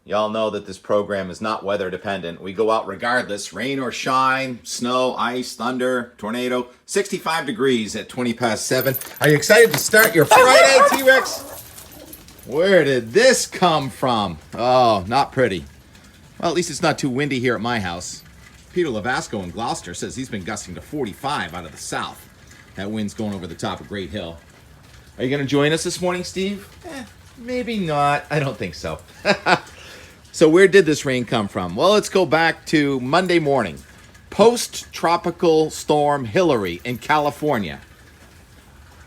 Y'all know that this program is not weather dependent. We go out regardless, rain or shine, snow, ice, thunder, tornado. 65 degrees at 20 past 7. Are you excited to start your Friday, T-Rex? Where did this come from? Oh, not pretty. Well, at least it's not too windy here at my house. Peter Lavasco in Gloucester says he's been gusting to 45 out of the south. That wind's going over the top of Great Hill. Are you going to join us this morning, Steve? Maybe not. I don't think so. So where did this rain come from? Well, let's go back to Monday morning. Post-tropical storm Hillary in California.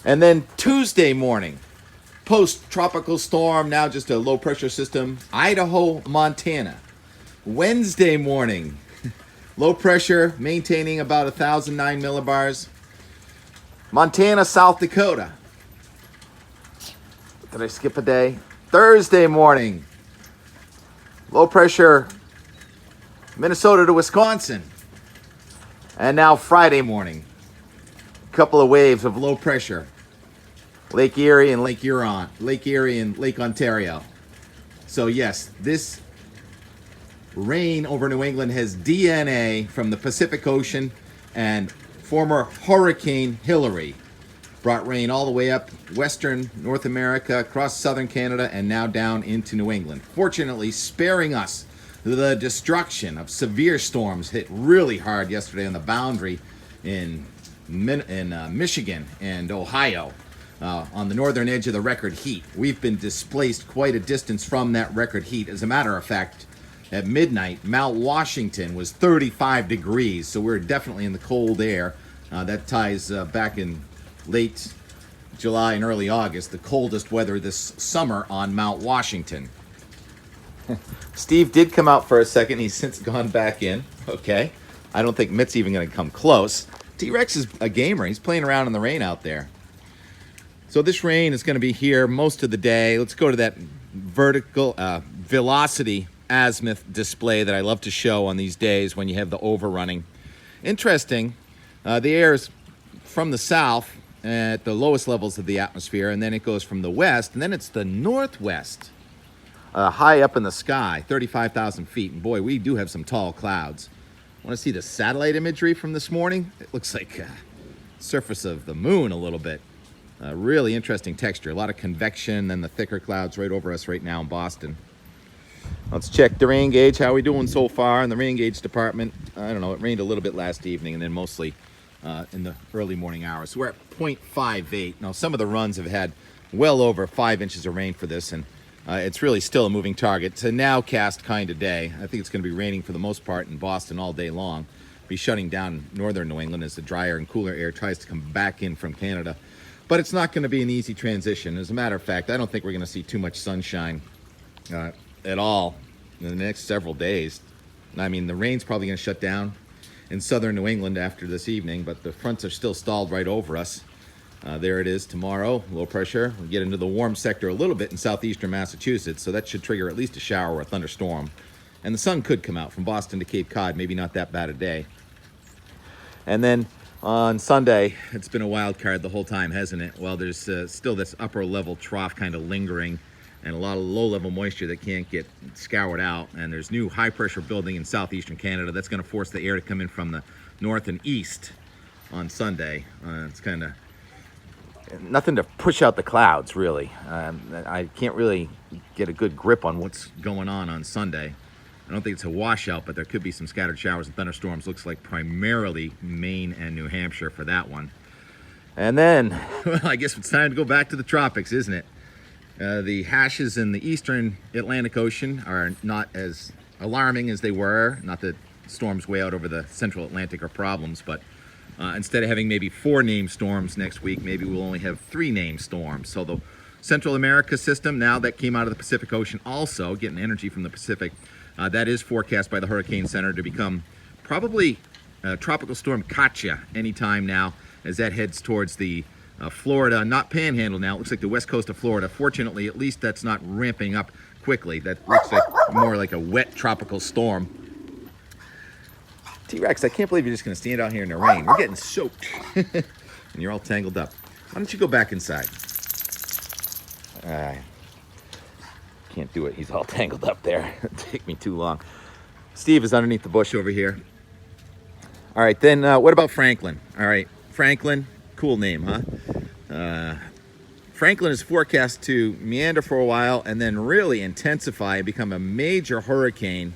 And then Tuesday morning. Post-tropical storm, now just a low-pressure system, Idaho, Montana. Wednesday morning. Low pressure, maintaining about 1,009 millibars. Montana, South Dakota. Did I skip a day? Thursday morning. Low pressure, Minnesota to Wisconsin. And now Friday morning, a couple of waves of low pressure. Lake Erie and Lake Huron, Lake Erie and Lake Ontario. So yes, this rain over New England has DNA from the Pacific Ocean, and former Hurricane Hillary brought rain all the way up western North America, across southern Canada, and now down into New England. Fortunately, sparing us the destruction of severe storms. Hit really hard yesterday on the boundary in Michigan and Ohio, on the northern edge of the record heat. We've been displaced quite a distance from that record heat. As a matter of fact, at midnight, Mount Washington was 35 degrees, so we're definitely in the cold air. That ties back in late July and early August, the coldest weather this summer on Mount Washington. Steve did come out for a second. He's since gone back in. Okay. I don't think Mitt's even going to come close. T-Rex is a gamer. He's playing around in the rain out there. So this rain is going to be here most of the day. Let's go to that vertical velocity azimuth display that I love to show on these days when you have the overrunning. Interesting. The air is from the south at the lowest levels of the atmosphere, and then it goes from the west, and then it's the northwest, high up in the sky, 35,000 feet. And boy, we do have some tall clouds. Want to see the satellite imagery from this morning? It looks like surface of the moon a little bit. Really interesting texture. A lot of convection, and the thicker clouds right over us right now in Boston. Let's check the rain gauge. How are we doing so far in the rain gauge department? I don't know. It rained a little bit last evening, and then mostly in the early morning hours. So we're at 0.58. Now, some of the runs have had well over 5 inches of rain for this, and it's really still a moving target. It's a nowcast kind of day. I think it's going to be raining for the most part in Boston all day long. Be shutting down northern New England as the drier and cooler air tries to come back in from Canada. But it's not going to be an easy transition. As a matter of fact, I don't think we're going to see too much sunshine at all in the next several days. I mean, the rain's probably going to shut down in southern New England after this evening, but the fronts are still stalled right over us. There it is tomorrow, low pressure. We get into the warm sector a little bit in southeastern Massachusetts, so that should trigger at least a shower or a thunderstorm. And the sun could come out from Boston to Cape Cod, maybe not that bad a day. And then on Sunday, it's been a wild card the whole time, hasn't it? Well, there's still this upper level trough kind of lingering, and a lot of low-level moisture that can't get scoured out. And there's new high-pressure building in southeastern Canada that's going to force the air to come in from the north and east on Sunday. It's kind of nothing to push out the clouds, really. I can't really get a good grip on what's going on Sunday. I don't think it's a washout, but there could be some scattered showers and thunderstorms. Looks like primarily Maine and New Hampshire for that one. And then, well, I guess it's time to go back to the tropics, isn't it? The hashes in the eastern Atlantic Ocean are not as alarming as they were. Not that storms way out over the central Atlantic are problems, but instead of having maybe 4 named storms next week, maybe we'll only have 3 named storms. So the Central America system, now that came out of the Pacific Ocean also, getting energy from the Pacific, that is forecast by the Hurricane Center to become probably Tropical Storm Katia anytime now, as that heads towards the Florida, not Panhandle now. It looks like the west coast of Florida. Fortunately, at least that's not ramping up quickly. That looks like more like a wet tropical storm. T-Rex, I can't believe you're just going to stand out here in the rain. We're getting soaked. And you're all tangled up. Why don't you go back inside? Can't do it. He's all tangled up there. It'd take me too long. Steve is underneath the bush over here. All right, then what about Franklin? All right, Franklin, cool name, huh? Franklin is forecast to meander for a while and then really intensify and become a major hurricane,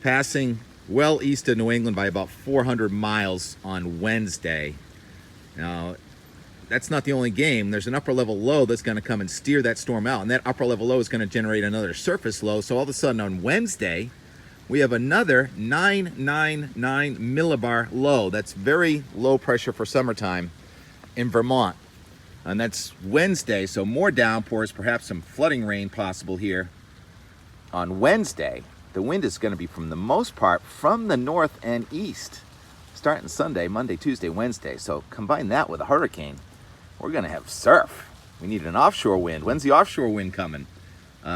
passing well east of New England by about 400 miles on Wednesday. Now, that's not the only game. There's an upper level low that's going to come and steer that storm out, and that upper level low is going to generate another surface low. So all of a sudden on Wednesday, we have another 999 millibar low. That's very low pressure for summertime in Vermont. And that's Wednesday, so more downpours, perhaps some flooding rain possible here on Wednesday. The wind is going to be, from the most part, from the north and east, starting Sunday, Monday, Tuesday, Wednesday. So combine that with a hurricane, we're going to have surf. We need an offshore wind. When's the offshore wind coming?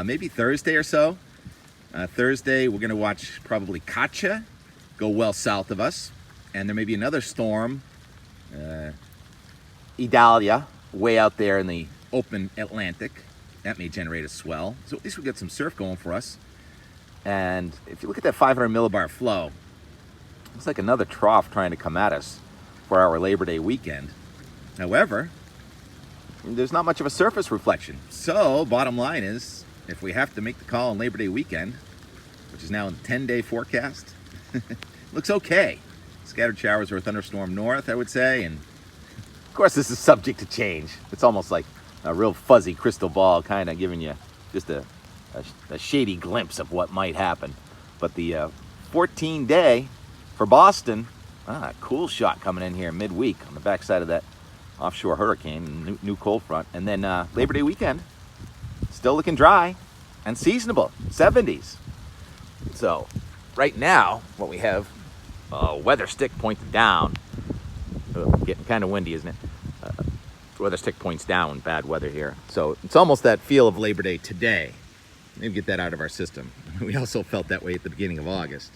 Maybe Thursday or so. Thursday, we're going to watch probably Katya go well south of us. And there may be another storm, Idalia, way out there in the open Atlantic. That may generate a swell. So at least we get some surf going for us. And if you look at that 500 millibar flow, looks like another trough trying to come at us for our Labor Day weekend. However, there's not much of a surface reflection. So bottom line is, if we have to make the call on Labor Day weekend, which is now in the 10-day forecast, looks okay. Scattered showers or a thunderstorm north, I would say, and of course, this is subject to change. It's almost like a real fuzzy crystal ball, kind of giving you just a shady glimpse of what might happen. But the 14-day for Boston, cool shot coming in here midweek on the backside of that offshore hurricane, new cold front. And then Labor Day weekend, still looking dry and seasonable, 70s. So right now, what we have, weather stick pointed down. Getting kind of windy, isn't it? Weather stick points down, bad weather here. So it's almost that feel of Labor Day today. Maybe get that out of our system. We also felt that way at the beginning of August.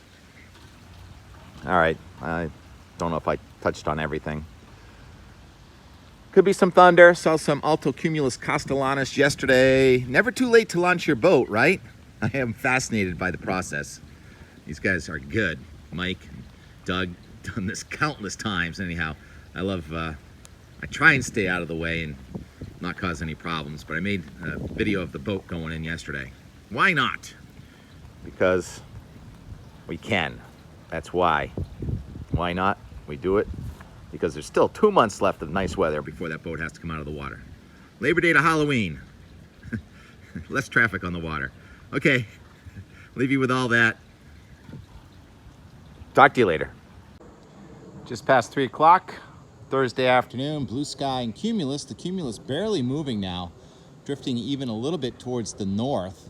All right, I don't know if I touched on everything. Could be some thunder. Saw some altocumulus castellanus yesterday. Never too late to launch your boat, right? I am fascinated by the process. These guys are good. Mike, Doug, done this countless times. Anyhow, I love, I try and stay out of the way and not cause any problems, but I made a video of the boat going in yesterday. Why not? Because we can. That's why. Why not? We do it because there's still 2 months left of nice weather before that boat has to come out of the water. Labor Day to Halloween. Less traffic on the water. Okay, leave you with all that. Talk to you later. Just past 3 o'clock, Thursday afternoon, blue sky and cumulus. The cumulus barely moving now, drifting even a little bit towards the north.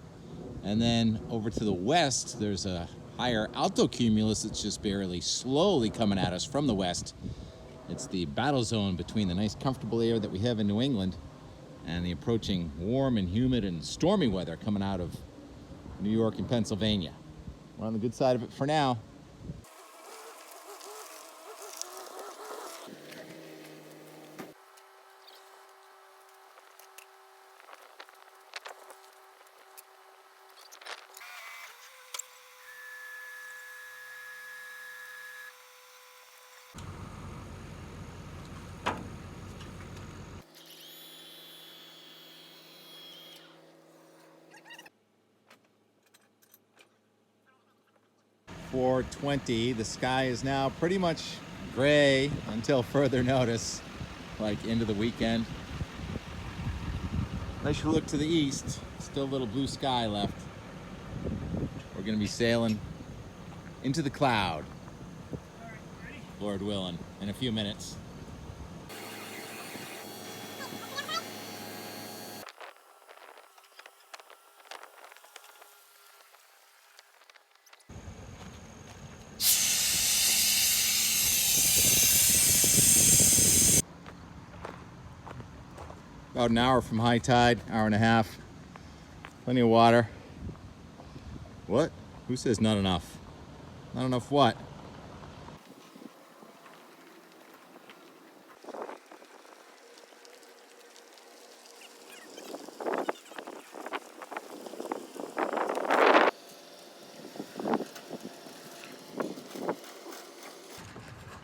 And then over to the west, there's a higher altocumulus that's just barely slowly coming at us from the west. It's the battle zone between the nice comfortable air that we have in New England and the approaching warm and humid and stormy weather coming out of New York and Pennsylvania. We're on the good side of it for now. .420. The sky is now pretty much gray until further notice, like into the weekend. Unless you look to the east, still a little blue sky left. We're going to be sailing into the cloud, Lord willing, in a few minutes. About an hour from high tide, hour and a half. Plenty of water. What? Who says not enough? Not enough what?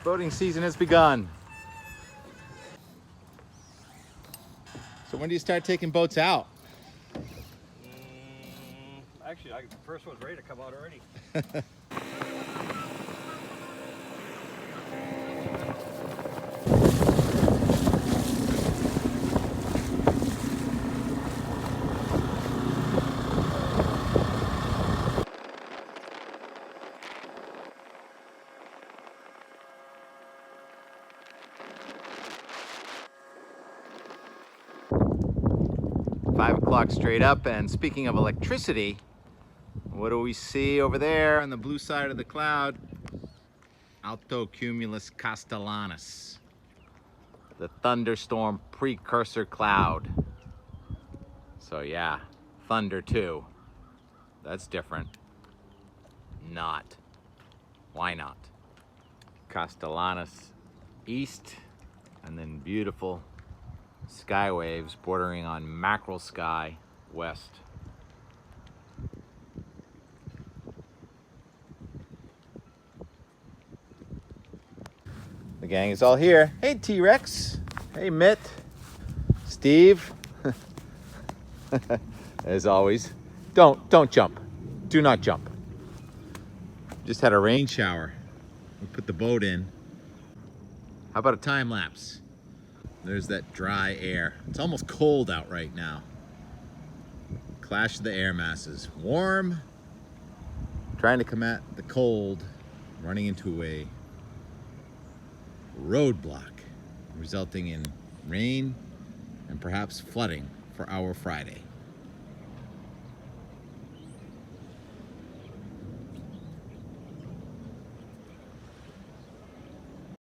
Boating season has begun. So when do you start taking boats out? Actually, the first one's ready to come out already. 5 o'clock straight up, and speaking of electricity, what do we see over there on the blue side of the cloud? Alto cumulus castellanus, the thunderstorm precursor cloud. So yeah, thunder too. That's different. Not. Why not? Castellanus east, and then beautiful sky waves bordering on mackerel sky west. The gang is all here. Hey T-Rex. Hey Mitt. Steve. As always. Don't jump. Do not jump. Just had a rain shower. We put the boat in. How about a time lapse? There's that dry air. It's almost cold out right now. Clash of the air masses. Warm, trying to combat the cold, running into a roadblock, resulting in rain and perhaps flooding for our Friday.